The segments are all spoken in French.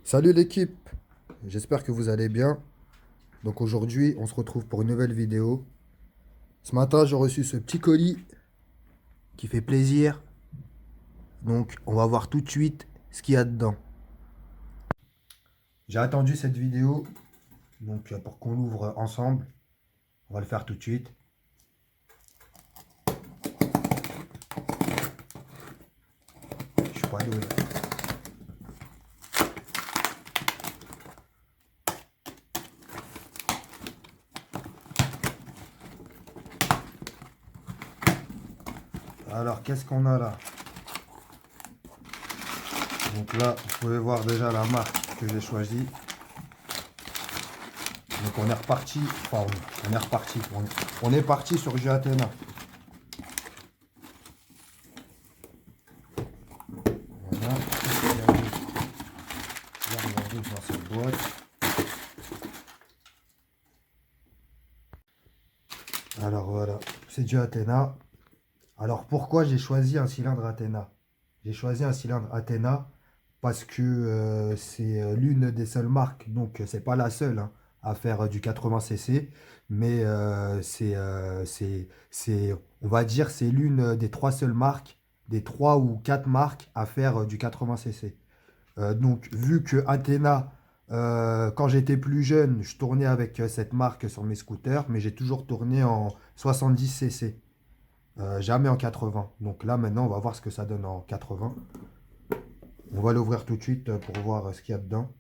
Salut l'équipe, j'espère que vous allez bien. Donc aujourd'hui, on se retrouve pour une nouvelle vidéo. Ce matin, j'ai reçu ce petit colis qui fait plaisir. Donc on va voir tout de suite ce qu'il y a dedans. J'ai attendu cette vidéo pour qu'on l'ouvre ensemble. On va le faire tout de suite. Je suis pas doué. Alors qu'est-ce qu'on a là? Donc là, vous pouvez voir déjà la marque que j'ai choisie. Donc on est reparti. Enfin, on est reparti. On est parti sur Jeu Athéna. Voilà. Regardez dans cette boîte. Alors voilà, c'est du Athéna. Alors pourquoi j'ai choisi un cylindre Athéna? J'ai choisi un cylindre Athéna parce que c'est l'une des seules marques, donc c'est pas la seule hein, à faire du 80 cc, mais on va dire, c'est l'une des trois seules marques, des trois ou quatre marques à faire du 80 cc. Donc, vu que Athena, quand j'étais plus jeune, je tournais avec cette marque sur mes scooters, mais j'ai toujours tourné en 70 cc, jamais en 80. Donc là, maintenant, on va voir ce que ça donne en 80. On va l'ouvrir tout de suite pour voir ce qu'il y a dedans.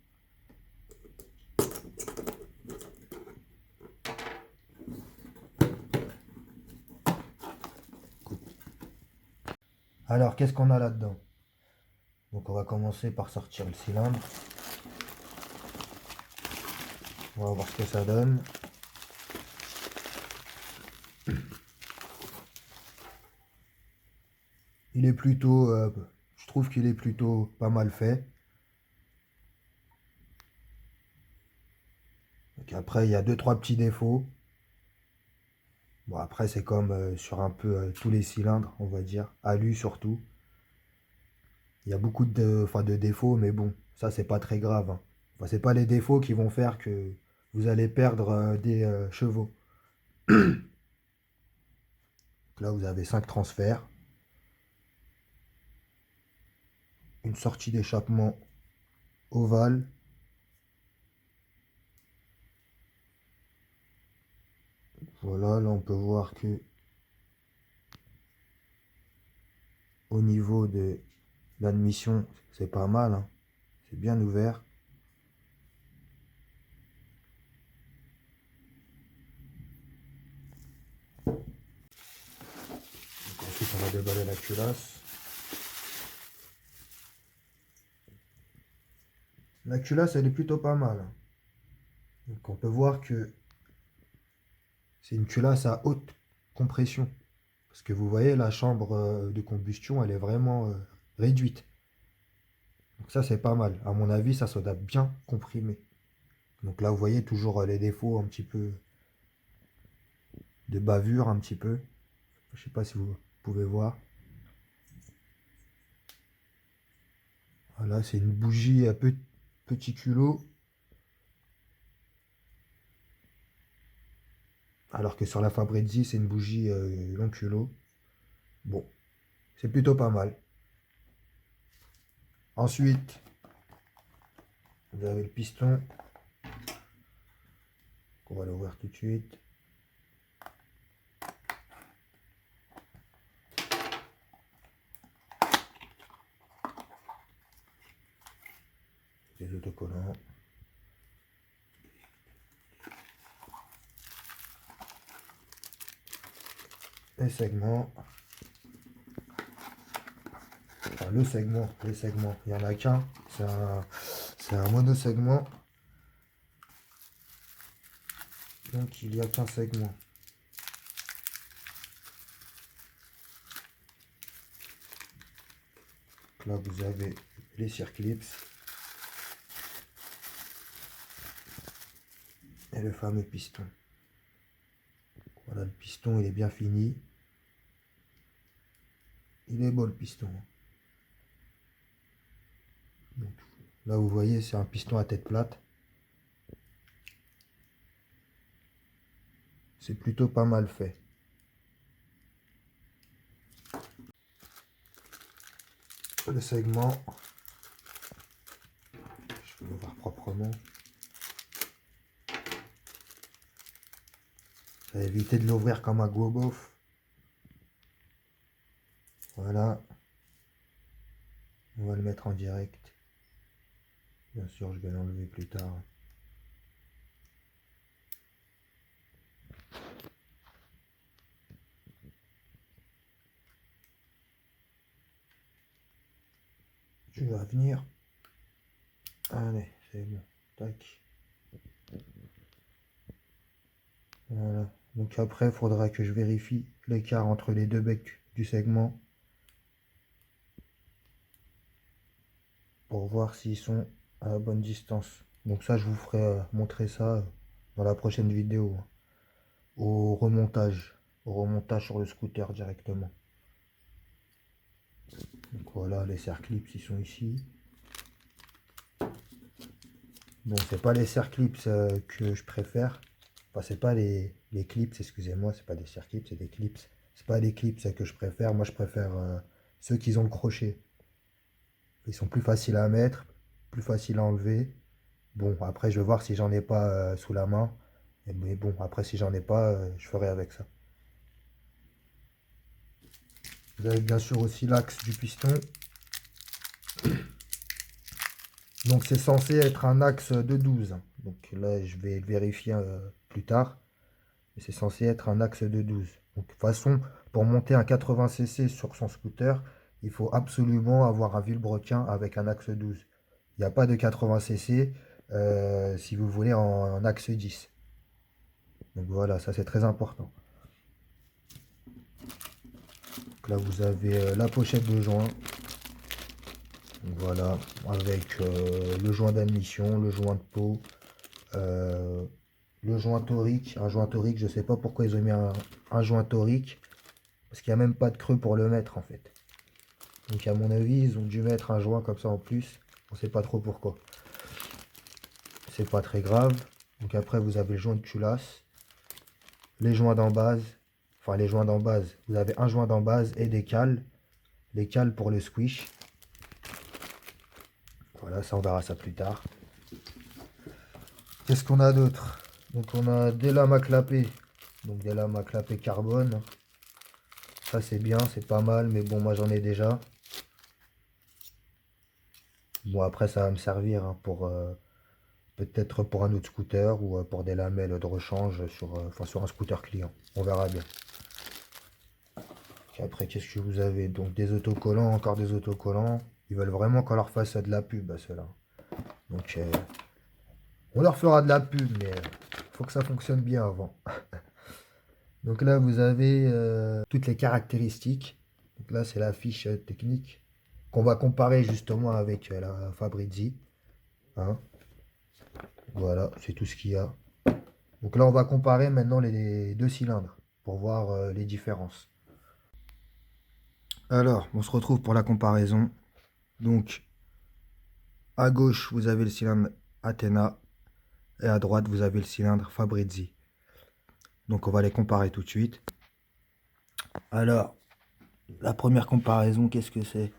Alors, qu'est-ce qu'on a là-dedans? Donc, on va commencer par sortir le cylindre. On va voir ce que ça donne. Il est plutôt, je trouve qu'il est plutôt pas mal fait. Donc après, il y a deux, trois petits défauts. Bon, après, c'est comme sur un peu tous les cylindres, on va dire. Alu surtout. Il y a beaucoup enfin, de défauts, mais bon, ça, c'est pas très grave, hein. Enfin, c'est pas les défauts qui vont faire que vous allez perdre des chevaux. Là, vous avez 5 transferts. Une sortie d'échappement ovale. Voilà, là, on peut voir que au niveau de l'admission, c'est pas mal, hein. C'est bien ouvert. Donc ensuite, on va déballer la culasse. La culasse, elle est plutôt pas mal, hein. Donc on peut voir que c'est une culasse à haute compression. Parce que vous voyez, la chambre de combustion, elle est vraiment réduite. Donc ça, c'est pas mal. À mon avis, ça doit bien comprimer. Donc là, vous voyez toujours les défauts un petit peu de bavure, un petit peu. Je sais pas si vous pouvez voir. Voilà, c'est une bougie à petit culot. Alors que sur la Fabrezzi, c'est une bougie long culot. Bon, c'est plutôt pas mal. Ensuite, vous avez le piston. On va l'ouvrir tout de suite. Les autocollants. Les segments. Enfin, le segment, les segments. Il n'y en a qu'un. C'est un monosegment. Donc il n'y a qu'un segment. Là, vous avez les circlips et le fameux piston. Voilà, le piston, il est bien fini. Il est beau, le piston. Donc, Là, vous voyez, c'est un piston à tête plate. C'est plutôt pas mal fait. Le segment, je vais le voir proprement. Ça va éviter de l'ouvrir comme un gros beauf. Voilà. On va le mettre en direct. Bien sûr, je vais l'enlever plus tard. Tu vas venir. Allez, c'est bon. Tac. Voilà. Donc après, il faudra que je vérifie l'écart entre les deux becs du segment pour voir s'ils sont à la bonne distance. Donc ça, je vous ferai montrer ça dans la prochaine vidéo. Au remontage. Au remontage sur le scooter directement. Donc voilà, les serre clips, ils sont ici. Bon, c'est pas les serre clips que je préfère. Enfin, c'est pas les clips, excusez-moi, c'est pas des serre clips, c'est des clips. C'est pas les clips que je préfère. Moi, je préfère ceux qui ont le crochet. Ils sont plus faciles à mettre, plus faciles à enlever. Bon, après, je vais voir si j'en ai pas sous la main. Mais bon, après, si j'en ai pas, je ferai avec ça. Vous avez bien sûr aussi l'axe du piston. Donc, c'est censé être un axe de 12. Donc là, je vais le vérifier plus tard. Mais c'est censé être un axe de 12. Donc, de toute façon, pour monter un 80 cc sur son scooter, il faut absolument avoir un vilebrequin avec un axe 12. Il n'y a pas de 80 cc si vous voulez en axe 10. Donc voilà, ça c'est très important. Donc là vous avez la pochette de joint. Donc voilà, avec le joint d'admission, le joint de pot, le joint torique. Un joint torique, je sais pas pourquoi ils ont mis un joint torique. Parce qu'il n'y a même pas de creux pour le mettre en fait. Donc à mon avis, ils ont dû mettre un joint comme ça en plus. On sait pas trop pourquoi. C'est pas très grave. Donc après vous avez le joint de culasse. Les joints d'embase. Enfin les joints d'embase. Vous avez un joint d'embase et des cales. Les cales pour le squish. Voilà, ça on verra ça plus tard. Qu'est-ce qu'on a d'autre? Donc on a des lames à clapper. Donc des lames à clapper carbone. Ça c'est bien, c'est pas mal. Mais bon, moi j'en ai déjà. Bon après ça va me servir hein, pour... peut-être pour un autre scooter ou pour des lamelles de rechange sur, sur un scooter client. On verra bien. Et après, qu'est-ce que vous avez? Donc des autocollants, encore des autocollants. Ils veulent vraiment qu'on leur fasse de la pub à ceux-là. Donc on leur fera de la pub, mais faut que ça fonctionne bien avant. Donc là, vous avez toutes les caractéristiques. Donc là, c'est la fiche technique qu'on va comparer justement avec la Fabrizi. Hein. Voilà, c'est tout ce qu'il y a. Donc là, on va comparer maintenant les deux cylindres pour voir les différences. Alors, on se retrouve pour la comparaison. Donc, à gauche, vous avez le cylindre Athena et à droite, vous avez le cylindre Fabrizi. Donc, on va les comparer tout de suite. Alors, la première comparaison, qu'est-ce que c'est?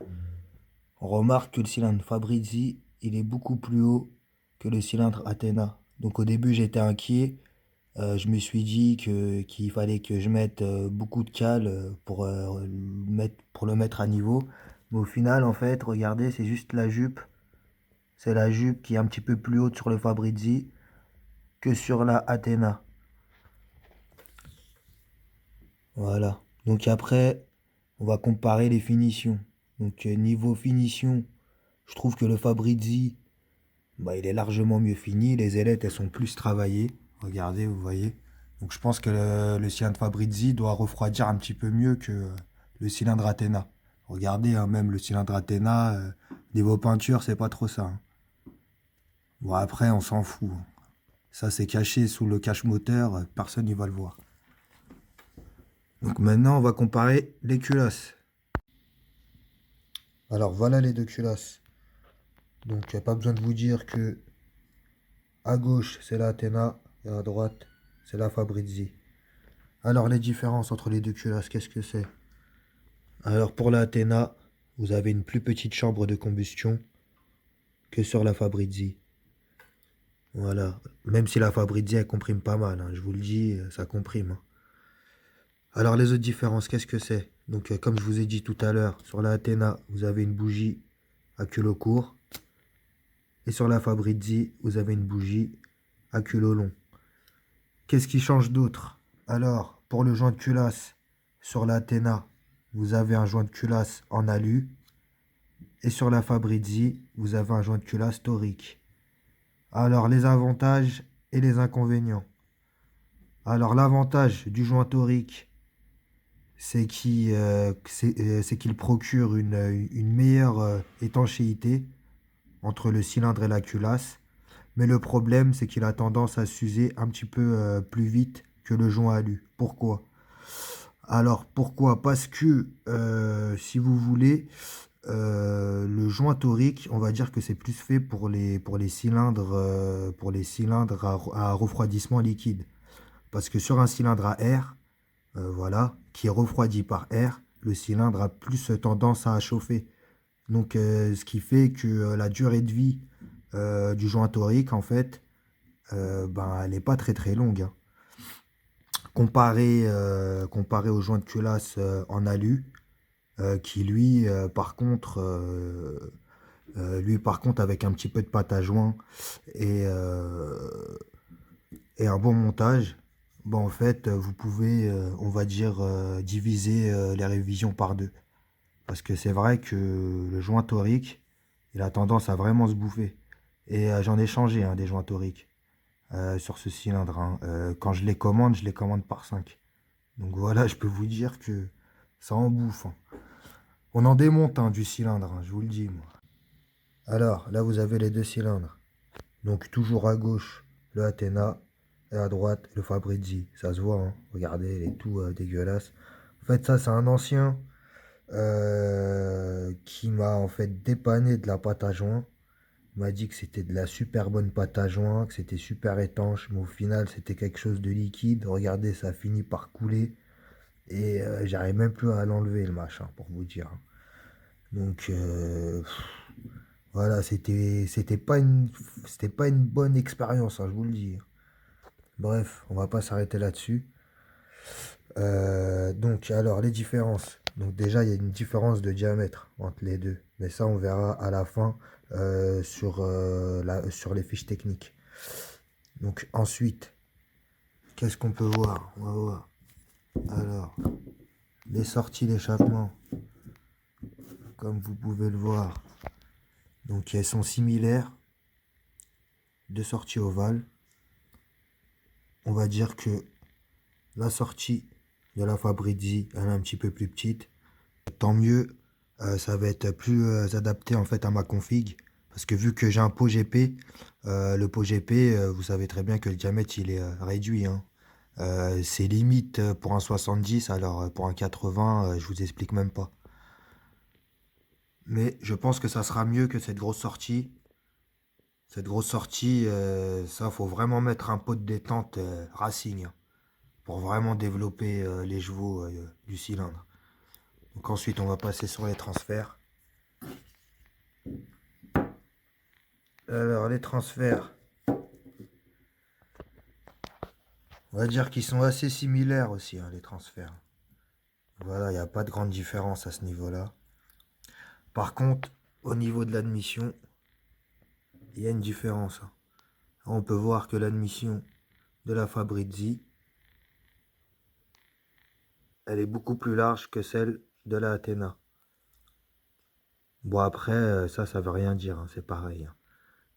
On remarque que le cylindre Fabrizi, il est beaucoup plus haut que le cylindre Athena. Donc, au début, j'étais inquiet. Je me suis dit qu'il fallait que je mette beaucoup de cales pour le mettre à niveau. Mais au final, en fait, regardez, c'est juste la jupe. C'est la jupe qui est un petit peu plus haute sur le Fabrizi que sur la Athena. Voilà. Donc après, on va comparer les finitions. Donc niveau finition, je trouve que le Fabrizi, bah, il est largement mieux fini. Les ailettes, elles sont plus travaillées. Regardez, vous voyez. Donc je pense que le cylindre Fabrizi doit refroidir un petit peu mieux que le cylindre Athena. Regardez, hein, même le cylindre Athena, niveau peinture, c'est pas trop ça. Hein. Bon, après, on s'en fout. Ça, c'est caché sous le cache-moteur, personne n'y va le voir. Donc maintenant, on va comparer les culasses. Alors voilà les deux culasses. Donc, pas besoin de vous dire que à gauche, c'est la Athena et à droite, c'est la Fabrizi. Alors, les différences entre les deux culasses, qu'est-ce que c'est? Alors, pour la Athena, vous avez une plus petite chambre de combustion que sur la Fabrizi. Voilà. Même si la Fabrizi, elle comprime pas mal, hein, je vous le dis, ça comprime, hein. Alors, les autres différences, qu'est-ce que c'est? Donc, comme je vous ai dit tout à l'heure, sur la Athena, vous avez une bougie à culot court. Et sur la Fabrizi, vous avez une bougie à culot long. Qu'est-ce qui change d'autre? Alors, pour le joint de culasse, sur la Athena, vous avez un joint de culasse en alu. Et sur la Fabrizi, vous avez un joint de culasse torique. Alors, les avantages et les inconvénients. Alors, l'avantage du joint torique, c'est qu'il procure une meilleure étanchéité entre le cylindre et la culasse. Mais le problème, c'est qu'il a tendance à s'user un petit peu plus vite que le joint alu. Pourquoi? Alors, pourquoi? Parce que, si vous voulez, le joint torique, on va dire que c'est plus fait pour les cylindres à refroidissement liquide. Parce que sur un cylindre à air, voilà, qui est refroidi par air, le cylindre a plus tendance à chauffer. Donc, ce qui fait que la durée de vie du joint torique, en fait, ben, elle n'est pas très très longue, hein. Comparé au joint de culasse en alu, qui lui, par contre, avec un petit peu de pâte à joint et, euh, et un bon montage, ben, en fait, vous pouvez, on va dire, diviser les révisions par deux. Parce que c'est vrai que le joint torique, il a tendance à vraiment se bouffer. Et j'en ai changé, hein, des joints toriques sur ce cylindre, hein. Quand je les commande par 5. Donc voilà, je peux vous dire que ça en bouffe, hein. On en démonte, hein, du cylindre, hein, je vous le dis, moi. Alors, là, vous avez les deux cylindres. Donc, toujours à gauche, le Athena, et à droite, le Fabrizi. Ça se voit, hein. Regardez, il est tout dégueulasse. En fait, ça, c'est un ancien qui m'a en fait dépanné de la pâte à joint. Il m'a dit que c'était de la super bonne pâte à joint, que c'était super étanche, mais au final, c'était quelque chose de liquide. Regardez, ça finit par couler. Et j'arrive même plus à l'enlever, le machin, pour vous dire. Donc, voilà, c'était pas une bonne expérience, hein, je vous le dis. Bref, on va pas s'arrêter là-dessus. Donc, alors, les différences. Donc, déjà, il y a une différence de diamètre entre les deux. Mais ça, on verra à la fin sur les fiches techniques. Donc, ensuite, qu'est-ce qu'on peut voir? On va voir. Alors, les sorties d'échappement, comme vous pouvez le voir. Donc, elles sont similaires. Deux sorties ovales. On va dire que la sortie de la Fabrizi, elle est un petit peu plus petite. Tant mieux, ça va être plus adapté en fait à ma config. Parce que vu que j'ai un pot GP, le pot GP, vous savez très bien que le diamètre il est réduit, hein. C'est limite pour un 70, alors pour un 80, je vous explique même pas. Mais je pense que ça sera mieux que cette grosse sortie. Cette grosse sortie, ça, faut vraiment mettre un pot de détente Racing, hein, pour vraiment développer les chevaux du cylindre. Donc ensuite, on va passer sur les transferts. Alors, les transferts, on va dire qu'ils sont assez similaires aussi, hein, les transferts. Voilà, il n'y a pas de grande différence à ce niveau-là. Par contre, au niveau de l'admission, il y a une différence, hein. On peut voir que l'admission de la Fabrizi, elle est beaucoup plus large que celle de la Athena. Bon, après, ça veut rien dire, hein, c'est pareil, hein.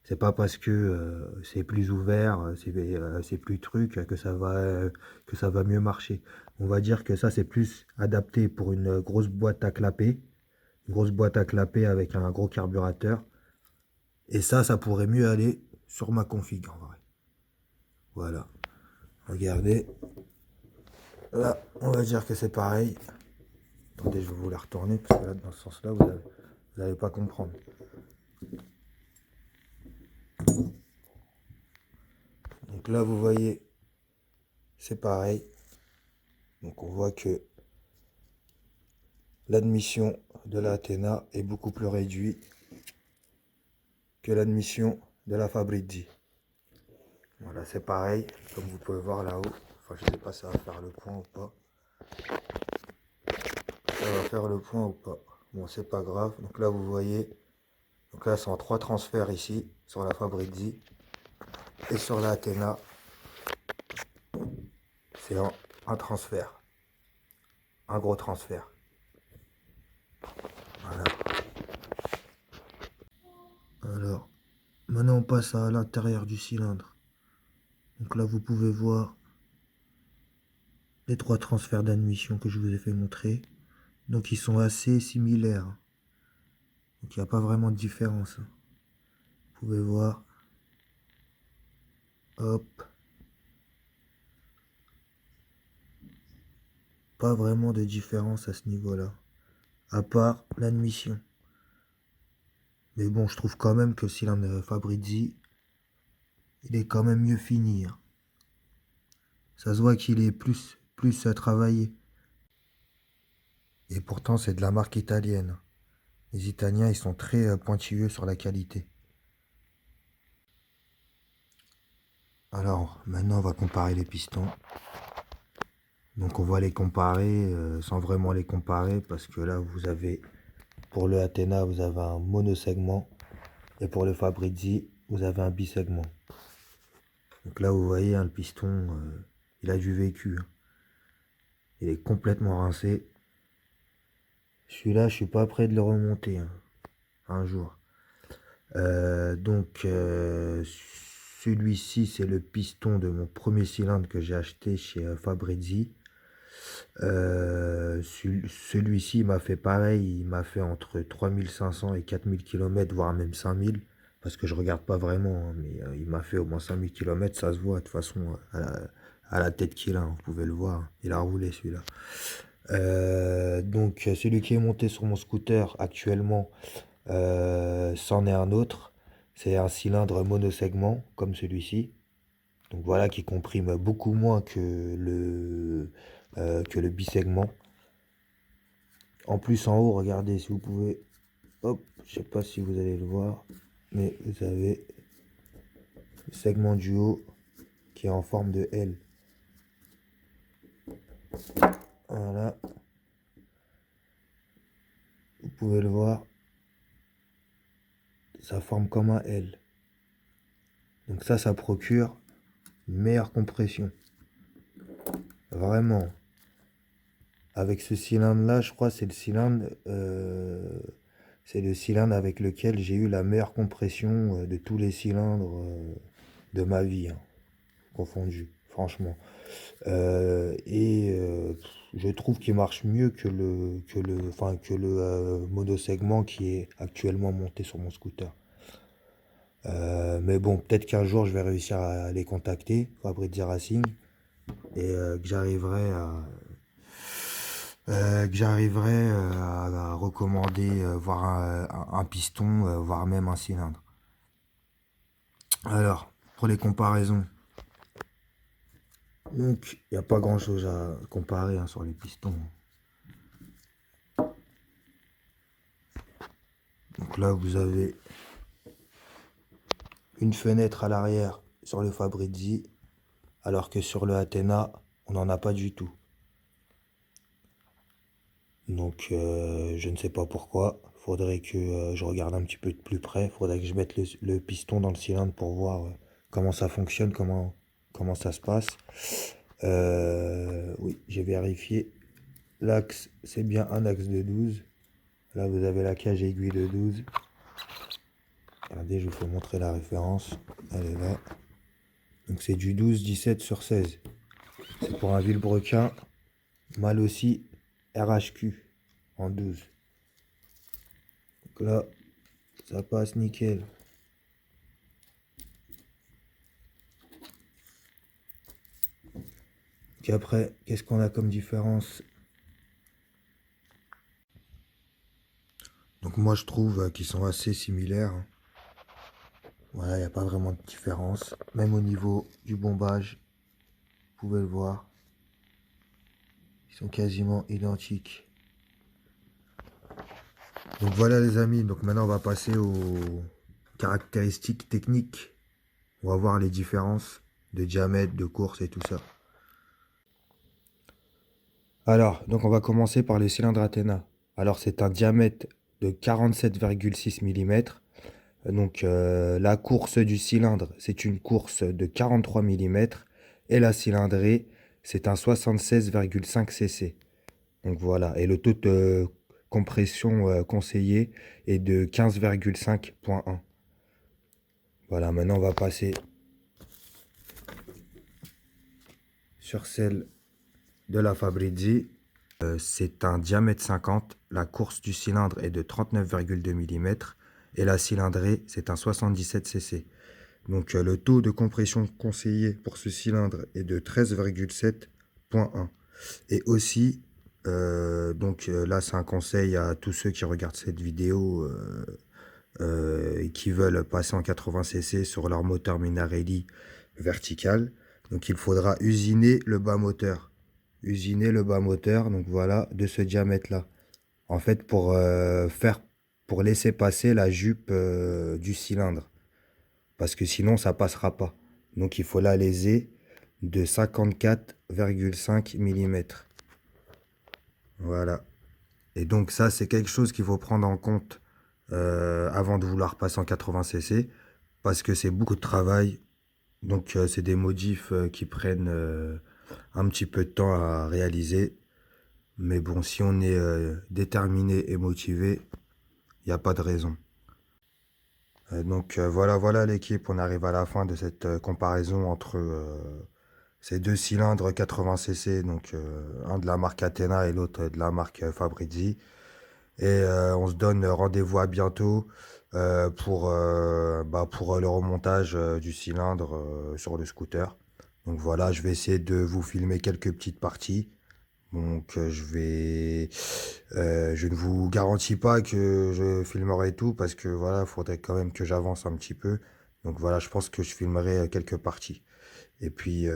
C'est pas parce que c'est plus ouvert, c'est plus truc que ça va mieux marcher. On va dire que ça, c'est plus adapté pour une grosse boîte à clapper. Une grosse boîte à clapper avec un gros carburateur. Et ça pourrait mieux aller sur ma config en vrai. Voilà. Regardez. Là, on va dire que c'est pareil. Attendez, je vais vous la retourner parce que là, dans ce sens-là, vous n'allez pas comprendre. Donc là, vous voyez, c'est pareil. Donc on voit que l'admission de la Athena est beaucoup plus réduite que l'admission de la Fabrizi. Voilà, c'est pareil, comme vous pouvez voir là-haut. Enfin, je sais pas si ça va faire le point ou pas. Ça va faire le point ou pas. Bon, c'est pas grave. Donc là, vous voyez. Donc là, c'est en 3 transferts ici, sur la Fabrizi. Et sur la Athena, c'est en un transfert. Un gros transfert. Voilà. Alors, maintenant on passe à l'intérieur du cylindre. Donc là, vous pouvez voir les 3 transferts d'admission que je vous ai fait montrer. Donc ils sont assez similaires. Donc il n'y a pas vraiment de différence. Vous pouvez voir. Hop. Pas vraiment de différence à ce niveau-là. À part l'admission. Mais bon, je trouve quand même que le cylindre Fabrizi, il est quand même mieux fini. Ça se voit qu'il est plus à travailler. Et pourtant, c'est de la marque italienne. Les Italiens, ils sont très pointilleux sur la qualité. Alors, maintenant, on va comparer les pistons. Donc, on va les comparer sans vraiment les comparer parce que là, vous avez, pour le Athena, vous avez un monosegment et pour le Fabrizi, vous avez un bisegment. Donc là, vous voyez, hein, le piston, il a du vécu. Il est complètement rincé. Celui-là, je suis pas prêt de le remonter un jour. Celui-ci, c'est le piston de mon premier cylindre que j'ai acheté chez Fabrizi. Celui-ci m'a fait pareil, il m'a fait entre 3500 et 4000 km, voire même 5000, parce que je regarde pas vraiment, mais il m'a fait au moins 5000 km, ça se voit de toute façon à la tête qu'il a, vous pouvez le voir, il a roulé celui-là. Celui qui est monté sur mon scooter actuellement, c'en est un autre, c'est un cylindre monosegment comme celui-ci. Donc voilà, qui comprime beaucoup moins que le bisegment. En plus, en haut, regardez si vous pouvez. Hop, je sais pas si vous allez le voir, mais vous avez le segment du haut qui est en forme de L. Voilà. Vous pouvez le voir. Ça forme comme un L. Donc ça procure une meilleure compression. Vraiment. Avec ce cylindre-là, je crois, c'est le cylindre avec lequel j'ai eu la meilleure compression de tous les cylindres de ma vie, confondus, franchement. Je trouve qu'il marche mieux que le monosegment qui est actuellement monté sur mon scooter. Mais bon, peut-être qu'un jour je vais réussir à les contacter, Fabrizi Racing, et que j'arriverai à recommander voire un piston, voire même un cylindre. Alors, pour les comparaisons, donc il n'y a pas grand chose à comparer sur les pistons. Donc là, vous avez une fenêtre à l'arrière sur le Fabrizi, alors que sur le Athena, on n'en a pas du tout. Donc je ne sais pas pourquoi. Faudrait que je regarde un petit peu de plus près. Faudrait que je mette le piston dans le cylindre pour voir comment ça fonctionne, comment ça se passe. Oui, j'ai vérifié. L'axe, c'est bien un axe de 12. Là, vous avez la cage aiguille de 12. Regardez, je vous fais montrer la référence. Elle est là. Donc c'est du 12-17/16. C'est pour un vilebrequin. Mal aussi RHQ en 12. Donc là, ça passe nickel. Donc après, qu'est-ce qu'on a comme différence? Donc moi je trouve qu'ils sont assez similaires. Voilà, il n'y a pas vraiment de différence. Même au niveau du bombage, vous pouvez le voir. Ils sont quasiment identiques. Donc voilà les amis, donc maintenant on va passer aux caractéristiques techniques. On va voir les différences de diamètre, de course et tout ça. Alors, donc on va commencer par le cylindre Athena. Alors c'est un diamètre de 47,6 mm. Donc la course du cylindre, c'est une course de 43 mm. Et la cylindrée, c'est un 76,5 cc. Donc voilà, et le taux de compression conseillé est de 15,5.1. Voilà, maintenant on va passer sur celle de la Fabrizi. C'est un diamètre 50, la course du cylindre est de 39,2 mm et la cylindrée c'est un 77 cc. Donc le taux de compression conseillé pour ce cylindre est de 13,7.1. Et aussi, là c'est un conseil à tous ceux qui regardent cette vidéo et qui veulent passer en 80 cc sur leur moteur Minarelli vertical. Donc il faudra usiner le bas moteur. Usiner le bas moteur, donc voilà, de ce diamètre-là. En fait, pour laisser passer la jupe du cylindre. Parce que sinon, ça passera pas. Donc il faut la léser de 54,5 mm. Voilà. Et donc ça, c'est quelque chose qu'il faut prendre en compte avant de vouloir passer en 80 cc. Parce que c'est beaucoup de travail. Donc c'est des modifs qui prennent un petit peu de temps à réaliser. Mais bon, si on est déterminé et motivé, il n'y a pas de raison. Voilà l'équipe, on arrive à la fin de cette comparaison entre ces deux cylindres 80 cc, donc un de la marque Athena et l'autre de la marque Fabrizi. Et on se donne rendez-vous à bientôt pour le remontage du cylindre sur le scooter. Donc voilà, je vais essayer de vous filmer quelques petites parties. Donc je ne vous garantis pas que je filmerai tout parce que voilà, il faudrait quand même que j'avance un petit peu. Donc voilà, je pense que je filmerai quelques parties. Et puis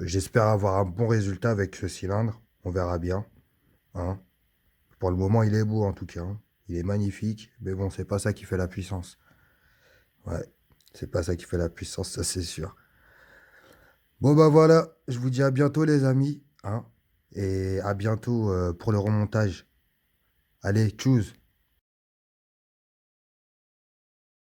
j'espère avoir un bon résultat avec ce cylindre. On verra bien, hein. Pour le moment, il est beau en tout cas, hein. Il est magnifique, mais bon, c'est pas ça qui fait la puissance. Ouais, c'est pas ça qui fait la puissance, ça c'est sûr. Bon bah voilà, je vous dis à bientôt les amis, hein, et à bientôt pour le remontage. Allez, tchuss!